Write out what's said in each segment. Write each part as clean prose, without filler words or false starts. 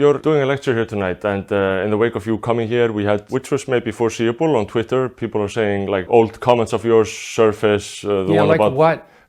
you're doing a lecture here tonight, and in the wake of you coming here, we had, which was maybe foreseeable on Twitter, people are saying like old comments of yours surface.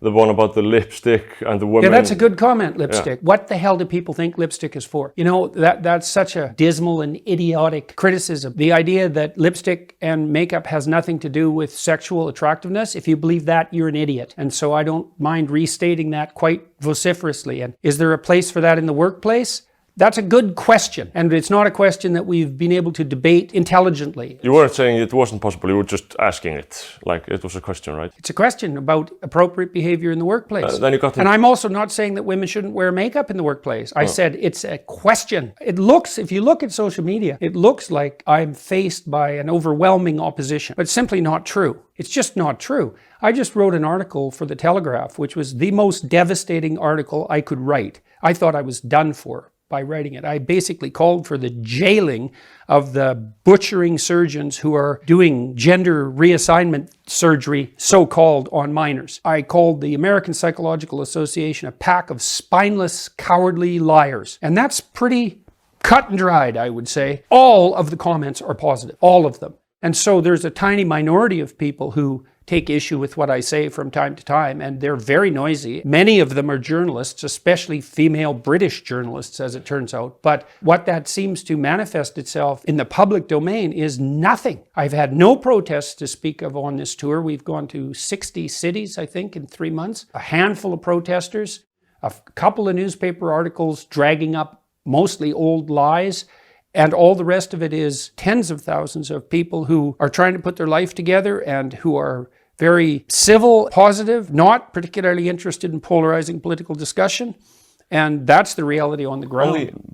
The one about the lipstick and the woman. Yeah, that's a good comment, lipstick. Yeah. What the hell do people think lipstick is for? You know, that's such a dismal and idiotic criticism. The idea that lipstick and makeup has nothing to do with sexual attractiveness, if you believe that, you're an idiot. And so I don't mind restating that quite vociferously. And is there a place for that in the workplace? That's a good question, and it's not a question that we've been able to debate intelligently. You weren't saying it wasn't possible, you were just asking it, like it was a question, right? It's a question about appropriate behavior in the workplace. And I'm also not saying that women shouldn't wear makeup in the workplace. I said it's a question. It looks, if you look at social media, it looks like I'm faced by an overwhelming opposition, but it's simply not true. It's just not true. I just wrote an article for The Telegraph, which was the most devastating article I could write. I thought I was done for by writing it. I basically called for the jailing of the butchering surgeons who are doing gender reassignment surgery, so-called, on minors. I called the American Psychological Association a pack of spineless, cowardly liars. And that's pretty cut and dried, I would say. All of the comments are positive, all of them. And so there's a tiny minority of people who take issue with what I say from time to time, and they're very noisy. Many of them are journalists, especially female British journalists, as it turns out. But what that seems to manifest itself in the public domain is nothing. I've had no protests to speak of on this tour. We've gone to 60 cities, I think, in 3 months. A handful of protesters, a couple of newspaper articles dragging up mostly old lies, and all the rest of it is tens of thousands of people who are trying to put their life together and who are very civil, positive, not particularly interested in polarizing political discussion. And that's the reality on the ground. Only